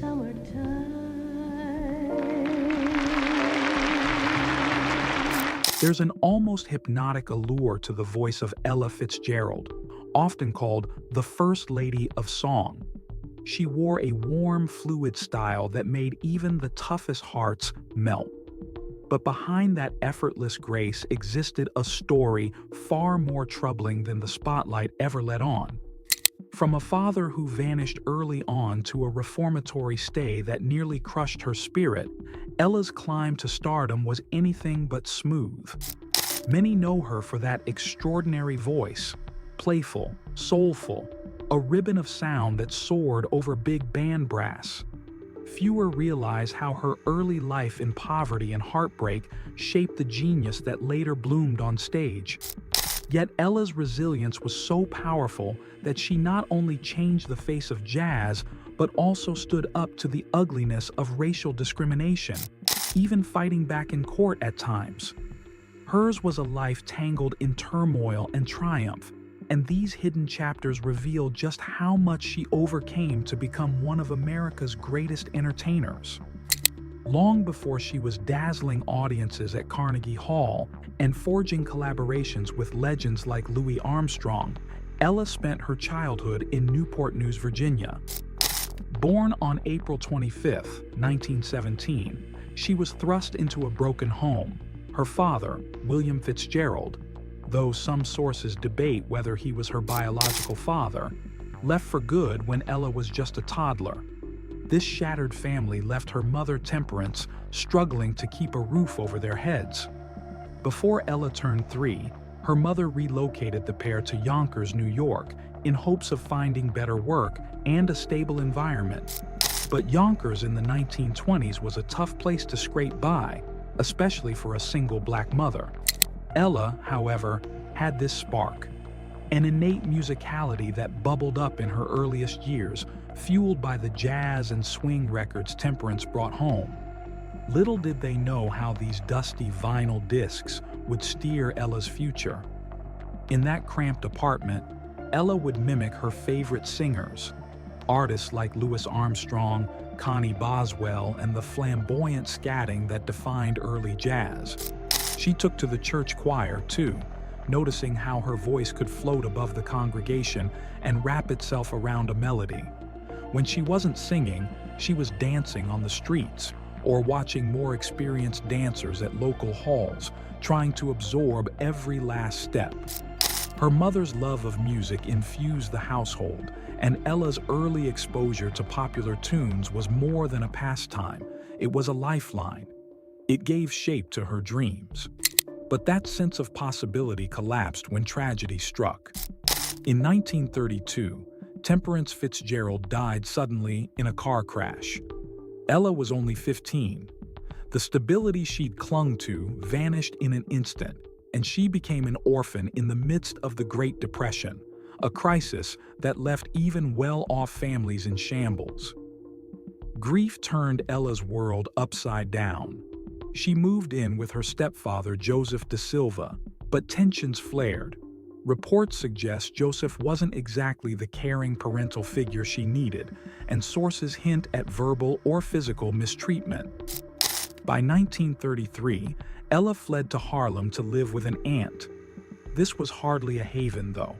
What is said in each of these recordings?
summertime. There's an almost hypnotic allure to the voice of Ella Fitzgerald, often called the First Lady of Song. She wore a warm, fluid style that made even the toughest hearts melt. But behind that effortless grace existed a story far more troubling than the spotlight ever let on. From a father who vanished early on to a reformatory stay that nearly crushed her spirit, Ella's climb to stardom was anything but smooth. Many know her for that extraordinary voice, playful, soulful, a ribbon of sound that soared over big band brass. Fewer realize how her early life in poverty and heartbreak shaped the genius that later bloomed on stage. Yet Ella's resilience was so powerful that she not only changed the face of jazz, but also stood up to the ugliness of racial discrimination, even fighting back in court at times. Hers was a life tangled in turmoil and triumph, and these hidden chapters reveal just how much she overcame to become one of America's greatest entertainers. Long before she was dazzling audiences at Carnegie Hall and forging collaborations with legends like Louis Armstrong, Ella spent her childhood in Newport News, Virginia. Born on April 25, 1917, she was thrust into a broken home. Her father, William Fitzgerald, though some sources debate whether he was her biological father, left for good when Ella was just a toddler. This shattered family left her mother, Temperance, struggling to keep a roof over their heads. Before Ella turned 3, her mother relocated the pair to Yonkers, New York, in hopes of finding better work and a stable environment. But Yonkers in the 1920s was a tough place to scrape by, especially for a single black mother. Ella, however, had this spark, an innate musicality that bubbled up in her earliest years, fueled by the jazz and swing records Temperance brought home. Little did they know how these dusty vinyl discs would steer Ella's future. In that cramped apartment, Ella would mimic her favorite singers, artists like Louis Armstrong, Connie Boswell, and the flamboyant scatting that defined early jazz. She took to the church choir, too, noticing how her voice could float above the congregation and wrap itself around a melody. When she wasn't singing, she was dancing on the streets or watching more experienced dancers at local halls, trying to absorb every last step. Her mother's love of music infused the household, and Ella's early exposure to popular tunes was more than a pastime. It was a lifeline. It gave shape to her dreams. But that sense of possibility collapsed when tragedy struck. In 1932, Temperance Fitzgerald died suddenly in a car crash. Ella was only 15. The stability she'd clung to vanished in an instant, and she became an orphan in the midst of the Great Depression, a crisis that left even well-off families in shambles. Grief turned Ella's world upside down. She moved in with her stepfather, Joseph da Silva, but tensions flared. Reports suggest Joseph wasn't exactly the caring parental figure she needed, and sources hint at verbal or physical mistreatment. By 1933, Ella fled to Harlem to live with an aunt. This was hardly a haven, though.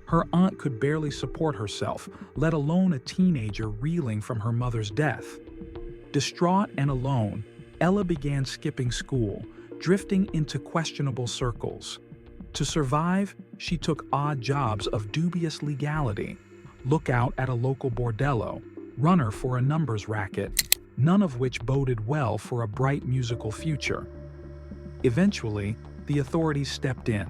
Her aunt could barely support herself, let alone a teenager reeling from her mother's death. Distraught and alone, Ella began skipping school, drifting into questionable circles. To survive, she took odd jobs of dubious legality, lookout at a local bordello, runner for a numbers racket, none of which boded well for a bright musical future. Eventually, the authorities stepped in.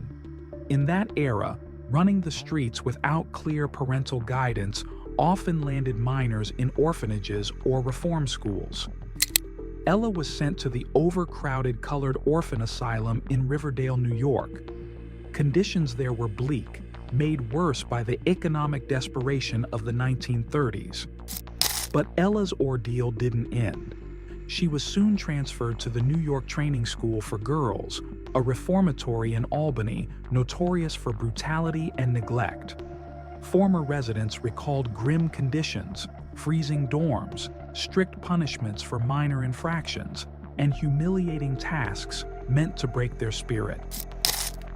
In that era, running the streets without clear parental guidance often landed minors in orphanages or reform schools. Ella was sent to the overcrowded colored orphan asylum in Riverdale, New York. Conditions there were bleak, made worse by the economic desperation of the 1930s. But Ella's ordeal didn't end. She was soon transferred to the New York Training School for Girls, a reformatory in Albany notorious for brutality and neglect. Former residents recalled grim conditions, freezing dorms, strict punishments for minor infractions, and humiliating tasks meant to break their spirit.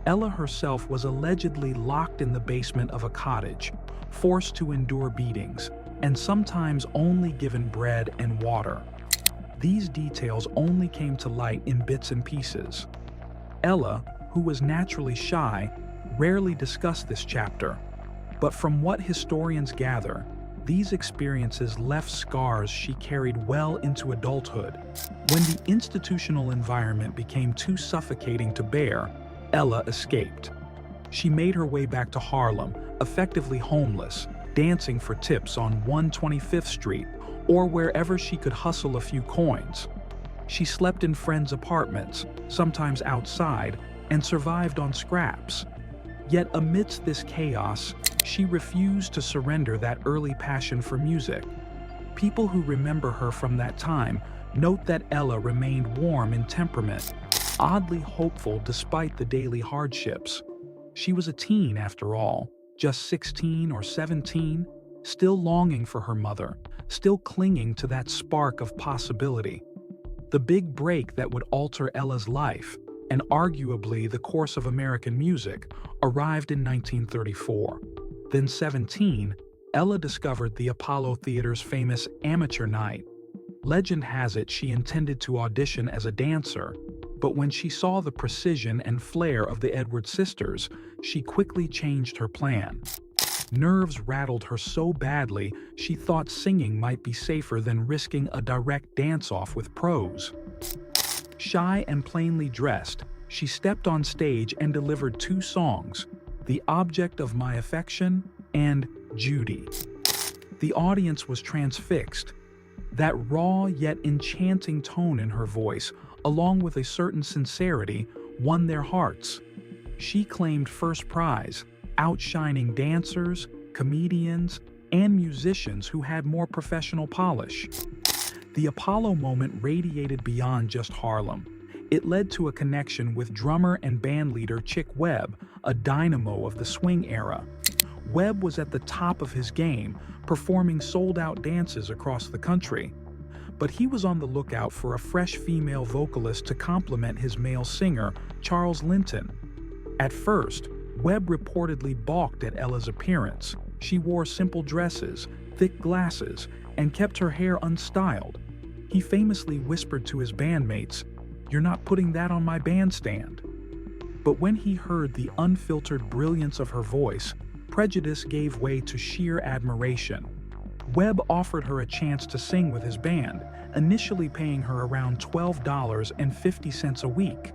Ella herself was allegedly locked in the basement of a cottage, forced to endure beatings, and sometimes only given bread and water. These details only came to light in bits and pieces. Ella, who was naturally shy, rarely discussed this chapter, but from what historians gather, these experiences left scars she carried well into adulthood. When the institutional environment became too suffocating to bear, Ella escaped. She made her way back to Harlem, effectively homeless, dancing for tips on 125th Street or wherever she could hustle a few coins. She slept in friends' apartments, sometimes outside, and survived on scraps. Yet amidst this chaos, she refused to surrender that early passion for music. People who remember her from that time note that Ella remained warm in temperament, oddly hopeful despite the daily hardships. She was a teen after all, just 16 or 17, still longing for her mother, still clinging to that spark of possibility. The big break that would alter Ella's life, and arguably the course of American music, arrived in 1934. Then 17, Ella discovered the Apollo Theater's famous Amateur Night. Legend has it she intended to audition as a dancer, but when she saw the precision and flair of the Edwards sisters, she quickly changed her plan. Nerves rattled her so badly she thought singing might be safer than risking a direct dance-off with pros. Shy and plainly dressed, she stepped on stage and delivered two songs, The Object of My Affection and Judy. The audience was transfixed. That raw yet enchanting tone in her voice, along with a certain sincerity, won their hearts. She claimed first prize, outshining dancers, comedians, and musicians who had more professional polish. The Apollo moment radiated beyond just Harlem. It led to a connection with drummer and bandleader Chick Webb, a dynamo of the swing era. Webb was at the top of his game, performing sold-out dances across the country. But he was on the lookout for a fresh female vocalist to complement his male singer, Charles Linton. At first, Webb reportedly balked at Ella's appearance. She wore simple dresses, thick glasses, and kept her hair unstyled. He famously whispered to his bandmates, "You're not putting that on my bandstand." But when he heard the unfiltered brilliance of her voice, prejudice gave way to sheer admiration. Webb offered her a chance to sing with his band, initially paying her around $12.50 a week.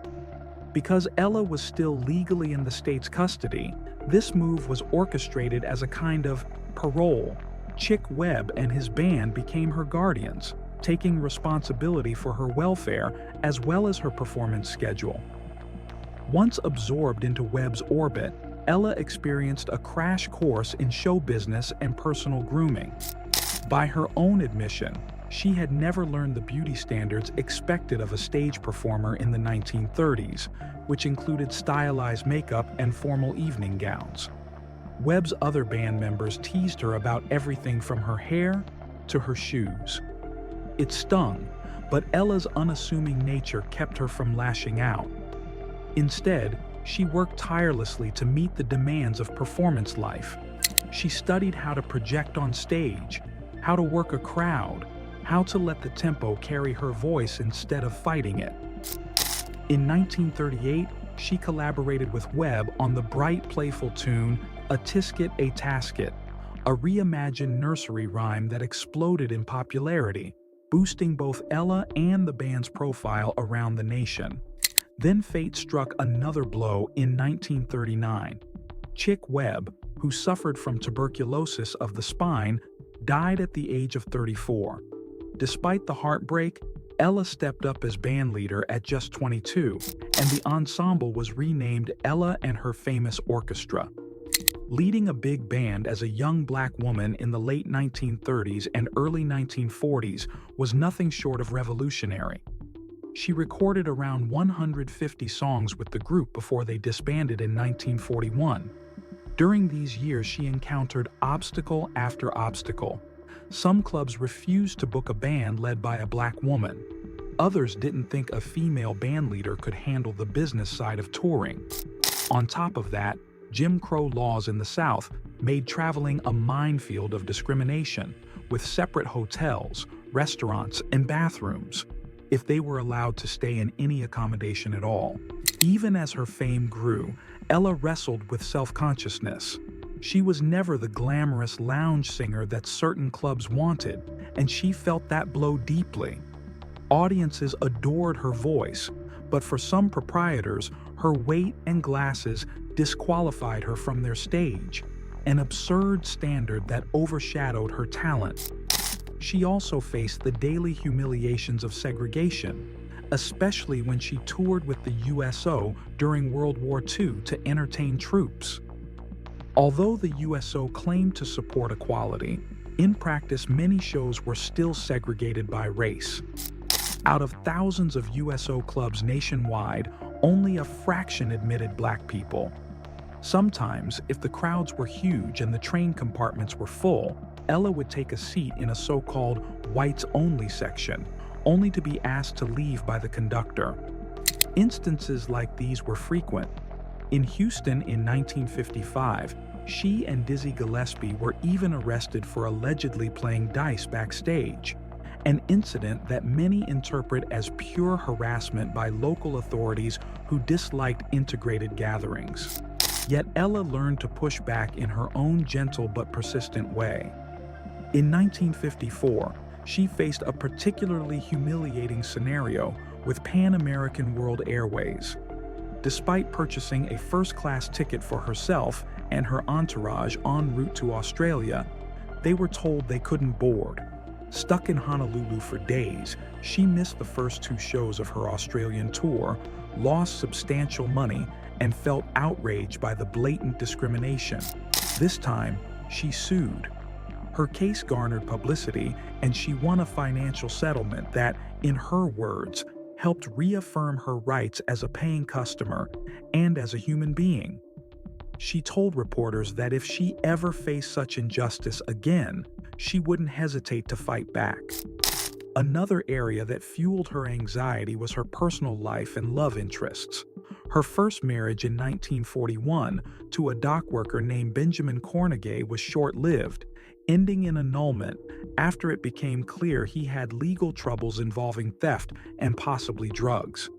Because Ella was still legally in the state's custody, this move was orchestrated as a kind of parole. Chick Webb and his band became her guardians, taking responsibility for her welfare as well as her performance schedule. Once absorbed into Webb's orbit, Ella experienced a crash course in show business and personal grooming. By her own admission, she had never learned the beauty standards expected of a stage performer in the 1930s, which included stylized makeup and formal evening gowns. Webb's other band members teased her about everything from her hair to her shoes. It stung, but Ella's unassuming nature kept her from lashing out. Instead, she worked tirelessly to meet the demands of performance life. She studied how to project on stage, how to work a crowd, how to let the tempo carry her voice instead of fighting it. In 1938, she collaborated with Webb on the bright, playful tune A Tisket a Tasket, a reimagined nursery rhyme that exploded in popularity, boosting both Ella and the band's profile around the nation. Then fate struck another blow in 1939. Chick Webb, who suffered from tuberculosis of the spine, died at the age of 34. Despite the heartbreak, Ella stepped up as bandleader at just 22, and the ensemble was renamed Ella and Her Famous Orchestra. Leading a big band as a young black woman in the late 1930s and early 1940s was nothing short of revolutionary. She recorded around 150 songs with the group before they disbanded in 1941. During these years, she encountered obstacle after obstacle. Some clubs refused to book a band led by a black woman. Others didn't think a female band leader could handle the business side of touring. On top of that, Jim Crow laws in the South made traveling a minefield of discrimination, with separate hotels, restaurants, and bathrooms, if they were allowed to stay in any accommodation at all. Even as her fame grew, Ella wrestled with self-consciousness. She was never the glamorous lounge singer that certain clubs wanted, and she felt that blow deeply. Audiences adored her voice, but for some proprietors, her weight and glasses disqualified her from their stage, an absurd standard that overshadowed her talent. She also faced the daily humiliations of segregation, especially when she toured with the USO during World War II to entertain troops. Although the USO claimed to support equality, in practice many shows were still segregated by race. Out of thousands of USO clubs nationwide, only a fraction admitted black people. Sometimes, if the crowds were huge and the train compartments were full, Ella would take a seat in a so-called whites-only section, only to be asked to leave by the conductor. Instances like these were frequent. In Houston in 1955, she and Dizzy Gillespie were even arrested for allegedly playing dice backstage, an incident that many interpret as pure harassment by local authorities who disliked integrated gatherings. Yet Ella learned to push back in her own gentle but persistent way. In 1954, she faced a particularly humiliating scenario with Pan American World Airways. Despite purchasing a first-class ticket for herself and her entourage en route to Australia, they were told they couldn't board. Stuck in Honolulu for days, she missed the first 2 shows of her Australian tour, lost substantial money, and felt outraged by the blatant discrimination. This time, she sued. Her case garnered publicity, and she won a financial settlement that, in her words, helped reaffirm her rights as a paying customer and as a human being. She told reporters that if she ever faced such injustice again, she wouldn't hesitate to fight back. Another area that fueled her anxiety was her personal life and love interests. Her first marriage in 1941 to a dock worker named Benjamin Cornegay was short-lived, ending in annulment after it became clear he had legal troubles involving theft and possibly drugs.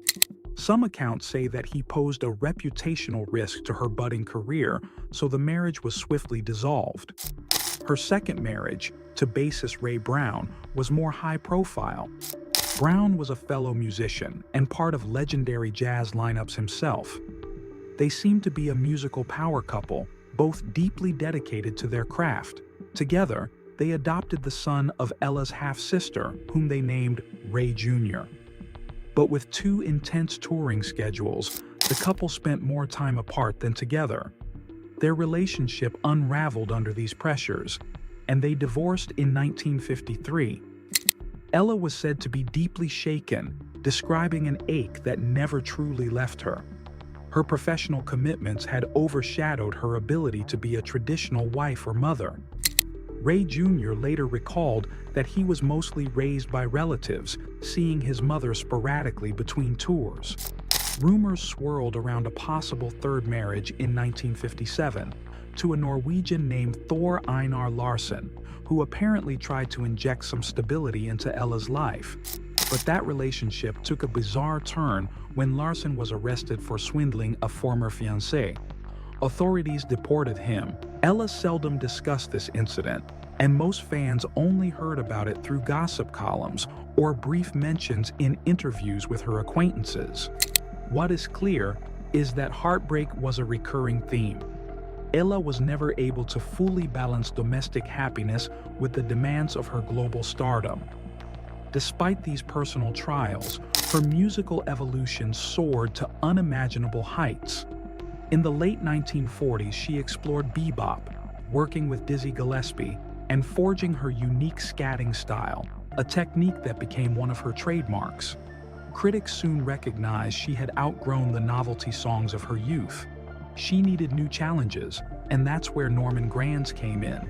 Some accounts say that he posed a reputational risk to her budding career, so the marriage was swiftly dissolved. Her second marriage, to bassist Ray Brown, was more high-profile. Brown was a fellow musician and part of legendary jazz lineups himself. They seemed to be a musical power couple, both deeply dedicated to their craft. Together, they adopted the son of Ella's half-sister, whom they named Ray Jr. But with 2 intense touring schedules, the couple spent more time apart than together. Their relationship unraveled under these pressures, and they divorced in 1953. Ella was said to be deeply shaken, describing an ache that never truly left her. Her professional commitments had overshadowed her ability to be a traditional wife or mother. Ray Jr. later recalled that he was mostly raised by relatives, seeing his mother sporadically between tours. Rumors swirled around a possible third marriage in 1957 to a Norwegian named Thor Einar Larsen, who apparently tried to inject some stability into Ella's life. But that relationship took a bizarre turn when Larsen was arrested for swindling a former fiancée. Authorities deported him. Ella seldom discussed this incident, and most fans only heard about it through gossip columns or brief mentions in interviews with her acquaintances. What is clear is that heartbreak was a recurring theme. Ella was never able to fully balance domestic happiness with the demands of her global stardom. Despite these personal trials, her musical evolution soared to unimaginable heights. In the late 1940s, she explored bebop, working with Dizzy Gillespie, and forging her unique scatting style, a technique that became one of her trademarks. Critics soon recognized she had outgrown the novelty songs of her youth. She needed new challenges, and that's where Norman Granz came in.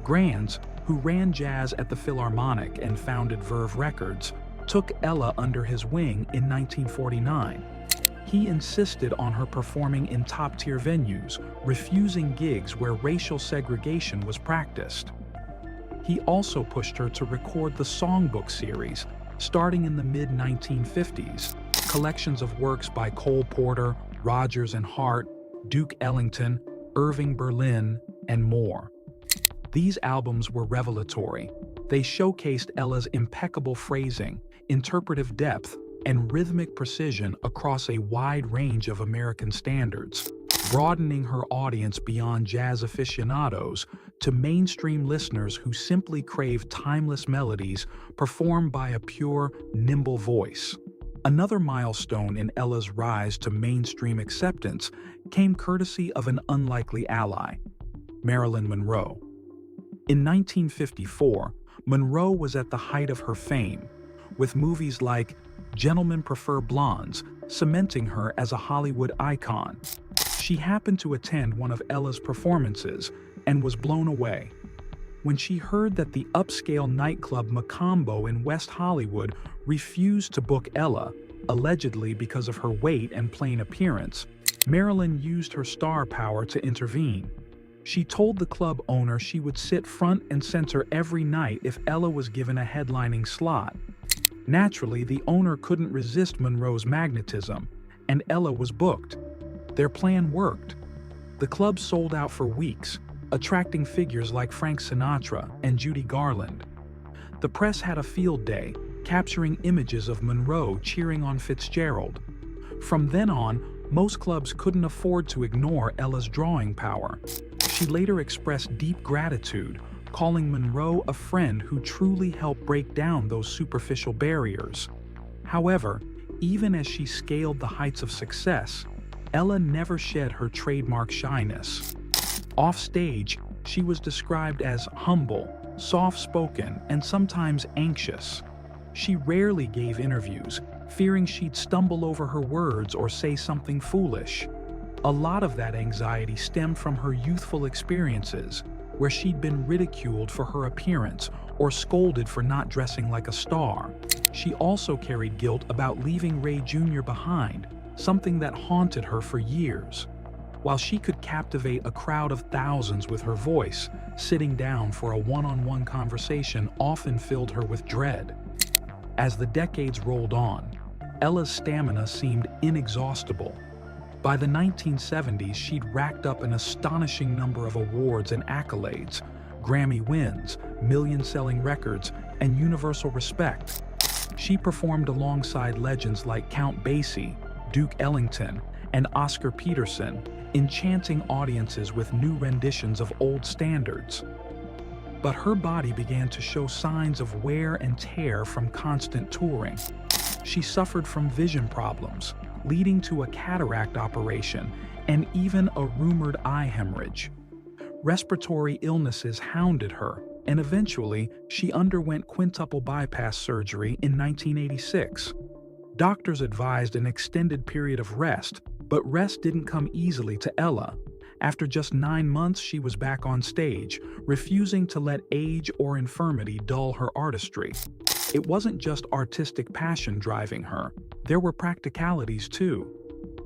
Granz, who ran jazz at the Philharmonic and founded Verve Records, took Ella under his wing in 1949. He insisted on her performing in top-tier venues, refusing gigs where racial segregation was practiced. He also pushed her to record the Songbook series, starting in the mid-1950s, collections of works by Cole Porter, Rodgers and Hart, Duke Ellington, Irving Berlin, and more. These albums were revelatory. They showcased Ella's impeccable phrasing, interpretive depth, and rhythmic precision across a wide range of American standards, broadening her audience beyond jazz aficionados to mainstream listeners who simply crave timeless melodies performed by a pure, nimble voice. Another milestone in Ella's rise to mainstream acceptance came courtesy of an unlikely ally, Marilyn Monroe. In 1954, Monroe was at the height of her fame, with movies like Gentlemen Prefer Blondes cementing her as a Hollywood icon. She happened to attend one of Ella's performances and was blown away. When she heard that the upscale nightclub Macombo in West Hollywood refused to book Ella, allegedly because of her weight and plain appearance, Marilyn used her star power to intervene. She told the club owner she would sit front and center every night if Ella was given a headlining slot. Naturally, the owner couldn't resist Monroe's magnetism, and Ella was booked. Their plan worked. The club sold out for weeks, attracting figures like Frank Sinatra and Judy Garland. The press had a field day, capturing images of Monroe cheering on Fitzgerald. From then on, most clubs couldn't afford to ignore Ella's drawing power. She later expressed deep gratitude, calling Monroe a friend who truly helped break down those superficial barriers. However, even as she scaled the heights of success, Ella never shed her trademark shyness. Offstage, she was described as humble, soft-spoken, and sometimes anxious. She rarely gave interviews, fearing she'd stumble over her words or say something foolish. A lot of that anxiety stemmed from her youthful experiences, where she'd been ridiculed for her appearance or scolded for not dressing like a star. She also carried guilt about leaving Ray Jr. behind, something that haunted her for years. While she could captivate a crowd of thousands with her voice, sitting down for a one-on-one conversation often filled her with dread. As the decades rolled on, Ella's stamina seemed inexhaustible. By the 1970s, she'd racked up an astonishing number of awards and accolades, Grammy wins, million-selling records, and universal respect. She performed alongside legends like Count Basie, Duke Ellington, and Oscar Peterson, enchanting audiences with new renditions of old standards. But her body began to show signs of wear and tear from constant touring. She suffered from vision problems, leading to a cataract operation and even a rumored eye hemorrhage. Respiratory illnesses hounded her, and eventually she underwent quintuple bypass surgery in 1986. Doctors advised an extended period of rest, but rest didn't come easily to Ella. After just 9 months, she was back on stage, refusing to let age or infirmity dull her artistry. It wasn't just artistic passion driving her. There were practicalities too.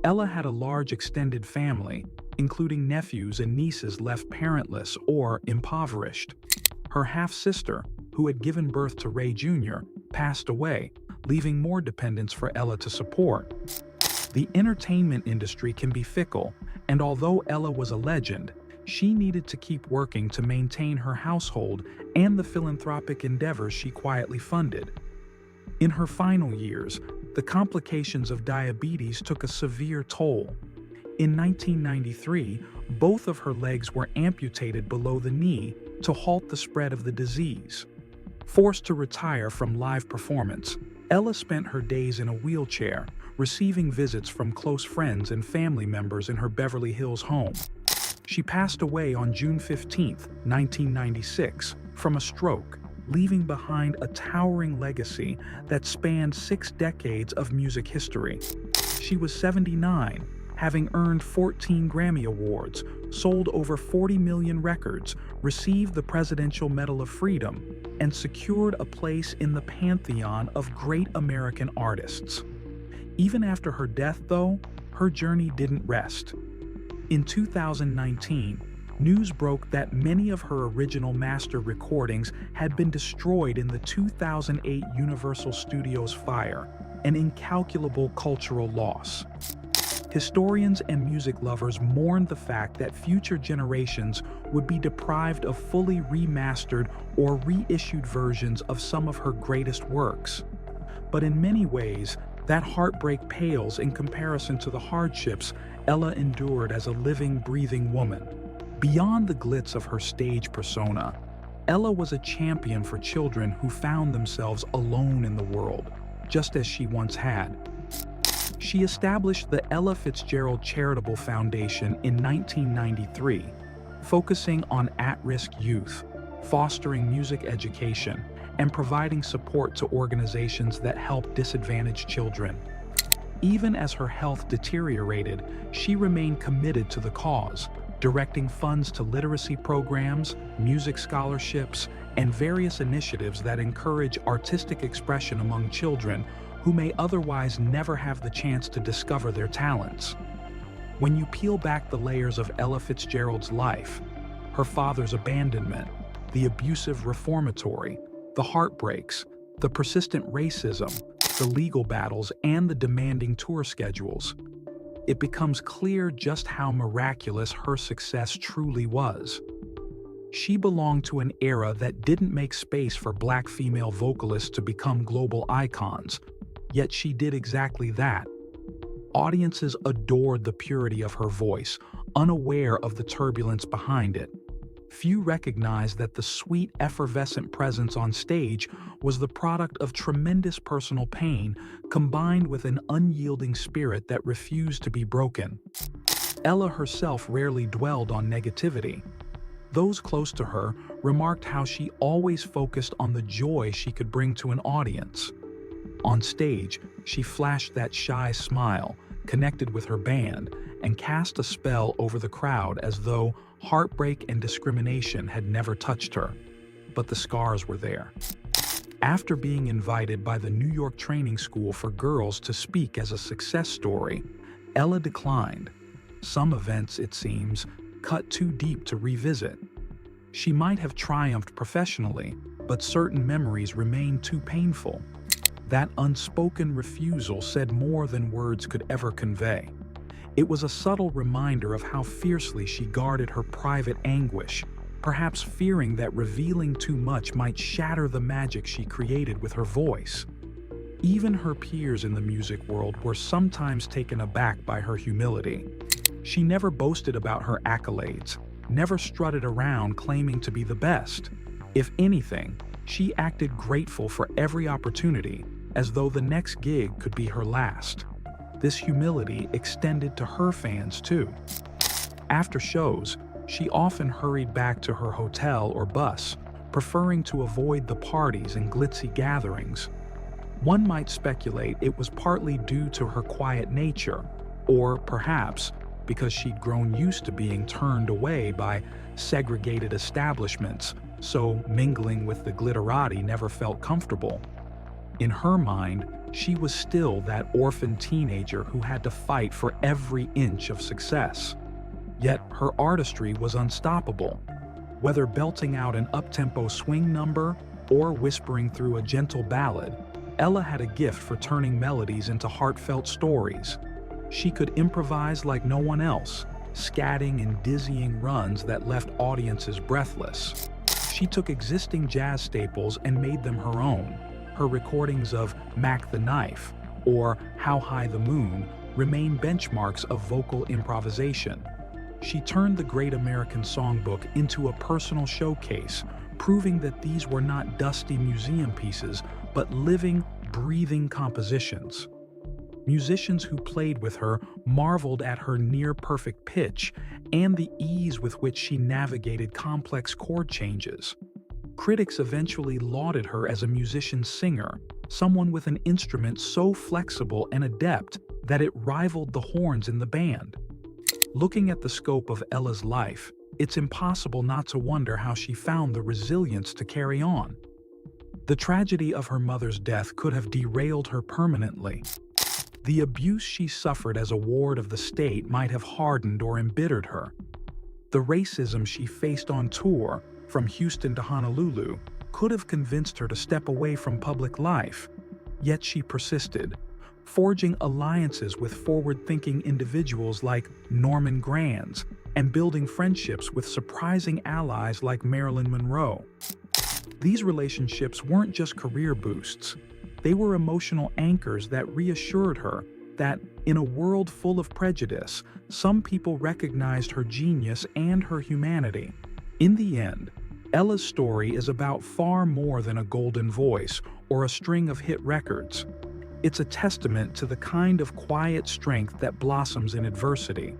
Ella had a large extended family, including nephews and nieces left parentless or impoverished. Her half-sister, who had given birth to Ray Jr., passed away, leaving more dependents for Ella to support. The entertainment industry can be fickle, and although Ella was a legend, she needed to keep working to maintain her household and the philanthropic endeavors she quietly funded. In her final years, the complications of diabetes took a severe toll. In 1993, both of her legs were amputated below the knee to halt the spread of the disease. Forced to retire from live performance, Ella spent her days in a wheelchair, receiving visits from close friends and family members in her Beverly Hills home. She passed away on June 15, 1996, from a stroke, leaving behind a towering legacy that spanned 6 decades of music history. She was 79, having earned 14 Grammy Awards, sold over 40 million records, received the Presidential Medal of Freedom, and secured a place in the pantheon of great American artists. Even after her death, though, her journey didn't rest. In 2019, news broke that many of her original master recordings had been destroyed in the 2008 Universal Studios fire, an incalculable cultural loss. Historians and music lovers mourned the fact that future generations would be deprived of fully remastered or reissued versions of some of her greatest works. But in many ways, that heartbreak pales in comparison to the hardships Ella endured as a living, breathing woman. Beyond the glitz of her stage persona, Ella was a champion for children who found themselves alone in the world, just as she once had. She established the Ella Fitzgerald Charitable Foundation in 1993, focusing on at-risk youth, fostering music education, and providing support to organizations that help disadvantaged children. Even as her health deteriorated, she remained committed to the cause, directing funds to literacy programs, music scholarships, and various initiatives that encourage artistic expression among children who may otherwise never have the chance to discover their talents. When you peel back the layers of Ella Fitzgerald's life, her father's abandonment, the abusive reformatory, the heartbreaks, the persistent racism, the legal battles, and the demanding tour schedules, it becomes clear just how miraculous her success truly was. She belonged to an era that didn't make space for Black female vocalists to become global icons, yet she did exactly that. Audiences adored the purity of her voice, unaware of the turbulence behind it. Few recognized that the sweet, effervescent presence on stage was the product of tremendous personal pain combined with an unyielding spirit that refused to be broken. Ella herself rarely dwelled on negativity. Those close to her remarked how she always focused on the joy she could bring to an audience. On stage, she flashed that shy smile, connected with her band, and cast a spell over the crowd as though heartbreak and discrimination had never touched her. But the scars were there. After being invited by the New York Training School for Girls to speak as a success story, Ella declined. Some events, it seems, cut too deep to revisit. She might have triumphed professionally, but certain memories remained too painful. That unspoken refusal said more than words could ever convey. It was a subtle reminder of how fiercely she guarded her private anguish, perhaps fearing that revealing too much might shatter the magic she created with her voice. Even her peers in the music world were sometimes taken aback by her humility. She never boasted about her accolades, never strutted around claiming to be the best. If anything, she acted grateful for every opportunity, as though the next gig could be her last. This humility extended to her fans too. After shows, she often hurried back to her hotel or bus, preferring to avoid the parties and glitzy gatherings. One might speculate it was partly due to her quiet nature, or perhaps because she'd grown used to being turned away by segregated establishments, so mingling with the glitterati never felt comfortable. In her mind, she was still that orphan teenager who had to fight for every inch of success. Yet her artistry was unstoppable. Whether belting out an up-tempo swing number or whispering through a gentle ballad, Ella had a gift for turning melodies into heartfelt stories. She could improvise like no one else, scatting in dizzying runs that left audiences breathless. She took existing jazz staples and made them her own. Her recordings of Mac the Knife or How High the Moon remain benchmarks of vocal improvisation. She turned the Great American Songbook into a personal showcase, proving that these were not dusty museum pieces, but living, breathing compositions. Musicians who played with her marveled at her near-perfect pitch and the ease with which she navigated complex chord changes. Critics eventually lauded her as a musician-singer, someone with an instrument so flexible and adept that it rivaled the horns in the band. Looking at the scope of Ella's life, it's impossible not to wonder how she found the resilience to carry on. The tragedy of her mother's death could have derailed her permanently. The abuse she suffered as a ward of the state might have hardened or embittered her. The racism she faced on tour, from Houston to Honolulu, could have convinced her to step away from public life. Yet she persisted, forging alliances with forward-thinking individuals like Norman Granz and building friendships with surprising allies like Marilyn Monroe. These relationships weren't just career boosts. They were emotional anchors that reassured her that, in a world full of prejudice, some people recognized her genius and her humanity. In the end, Ella's story is about far more than a golden voice or a string of hit records. It's a testament to the kind of quiet strength that blossoms in adversity.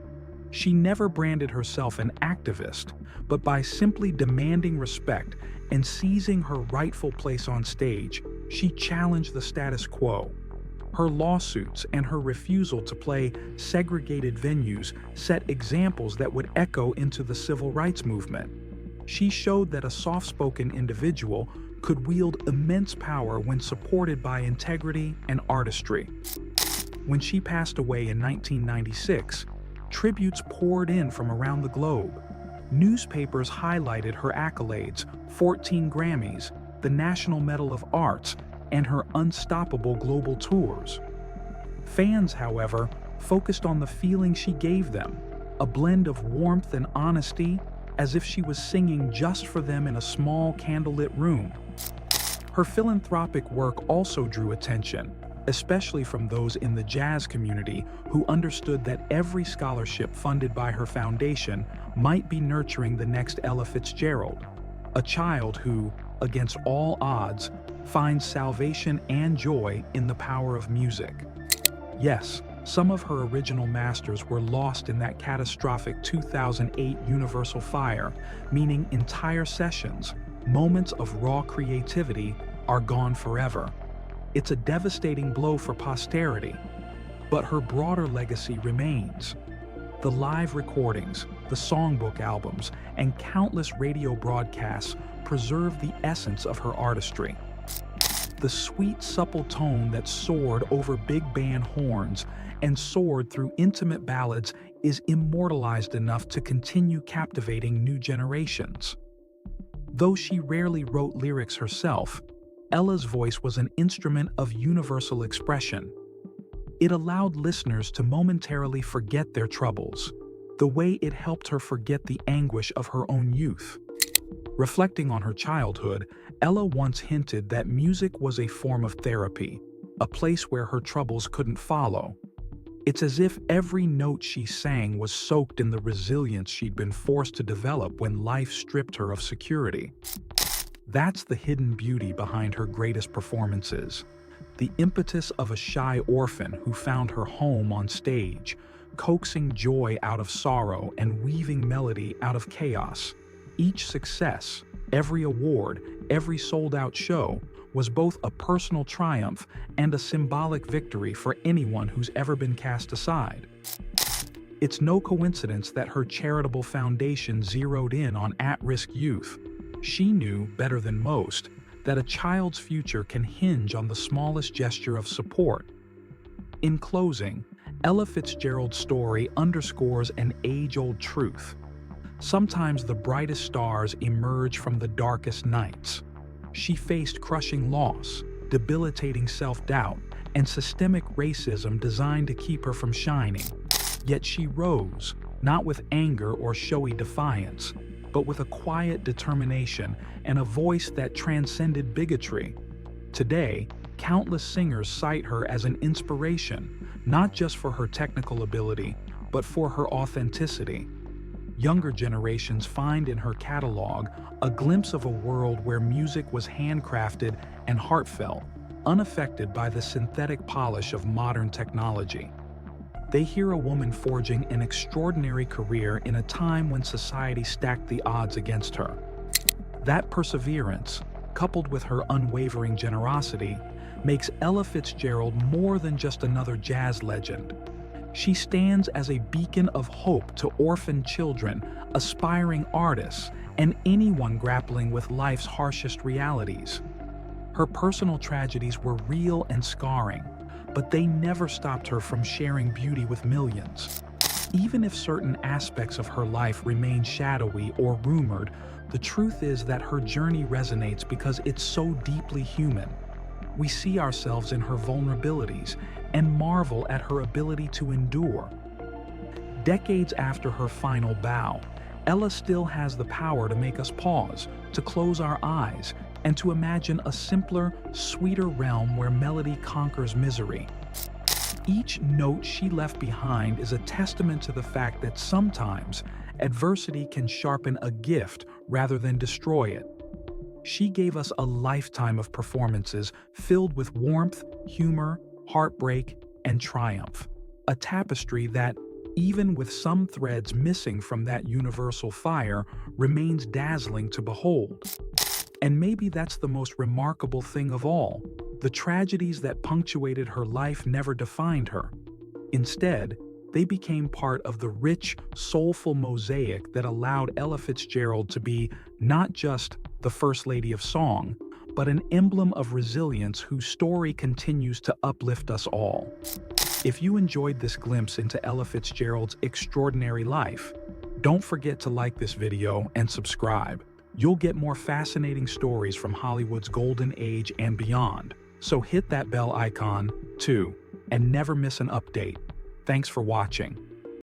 She never branded herself an activist, but by simply demanding respect and seizing her rightful place on stage, she challenged the status quo. Her lawsuits and her refusal to play segregated venues set examples that would echo into the civil rights movement. She showed that a soft-spoken individual could wield immense power when supported by integrity and artistry. When she passed away in 1996, tributes poured in from around the globe. Newspapers highlighted her accolades, 14 Grammys, the National Medal of Arts, and her unstoppable global tours. Fans, however, focused on the feeling she gave them, a blend of warmth and honesty, as if she was singing just for them in a small candlelit room. Her philanthropic work also drew attention, especially from those in the jazz community who understood that every scholarship funded by her foundation might be nurturing the next Ella Fitzgerald, a child who, against all odds, finds salvation and joy in the power of music. Yes, some of her original masters were lost in that catastrophic 2008 universal fire, meaning entire sessions, moments of raw creativity, are gone forever. It's a devastating blow for posterity, but her broader legacy remains. The live recordings, the songbook albums, and countless radio broadcasts preserve the essence of her artistry. The sweet, supple tone that soared over big band horns and soared through intimate ballads is immortalized enough to continue captivating new generations. Though she rarely wrote lyrics herself, Ella's voice was an instrument of universal expression. It allowed listeners to momentarily forget their troubles, the way it helped her forget the anguish of her own youth. Reflecting on her childhood, Ella once hinted that music was a form of therapy, a place where her troubles couldn't follow. It's as if every note she sang was soaked in the resilience she'd been forced to develop when life stripped her of security. That's the hidden beauty behind her greatest performances. The impetus of a shy orphan who found her home on stage, coaxing joy out of sorrow and weaving melody out of chaos. Each success, every award, every sold-out show was both a personal triumph and a symbolic victory for anyone who's ever been cast aside. It's no coincidence that her charitable foundation zeroed in on at-risk youth. She knew, better than most, that a child's future can hinge on the smallest gesture of support. In closing, Ella Fitzgerald's story underscores an age-old truth. Sometimes the brightest stars emerge from the darkest nights. She faced crushing loss, debilitating self-doubt, and systemic racism designed to keep her from shining. Yet she rose, not with anger or showy defiance, but with a quiet determination and a voice that transcended bigotry. Today, countless singers cite her as an inspiration, not just for her technical ability, but for her authenticity. Younger generations find in her catalog a glimpse of a world where music was handcrafted and heartfelt, unaffected by the synthetic polish of modern technology. They hear a woman forging an extraordinary career in a time when society stacked the odds against her. That perseverance, coupled with her unwavering generosity, makes Ella Fitzgerald more than just another jazz legend. She stands as a beacon of hope to orphaned children, aspiring artists, and anyone grappling with life's harshest realities. Her personal tragedies were real and scarring, but they never stopped her from sharing beauty with millions. Even if certain aspects of her life remain shadowy or rumored, the truth is that her journey resonates because it's so deeply human. We see ourselves in her vulnerabilities and marvel at her ability to endure. Decades after her final bow, Ella still has the power to make us pause, to close our eyes, and to imagine a simpler, sweeter realm where melody conquers misery. Each note she left behind is a testament to the fact that sometimes adversity can sharpen a gift rather than destroy it. She gave us a lifetime of performances filled with warmth, humor, heartbreak, and triumph. A tapestry that, even with some threads missing from that universal fire, remains dazzling to behold. And maybe that's the most remarkable thing of all. The tragedies that punctuated her life never defined her. Instead, they became part of the rich, soulful mosaic that allowed Ella Fitzgerald to be not just the First Lady of Song, but an emblem of resilience whose story continues to uplift us all. If you enjoyed this glimpse into Ella Fitzgerald's extraordinary life, don't forget to like this video and subscribe. You'll get more fascinating stories from Hollywood's golden age and beyond. So hit that bell icon, too, and never miss an update. Thanks for watching.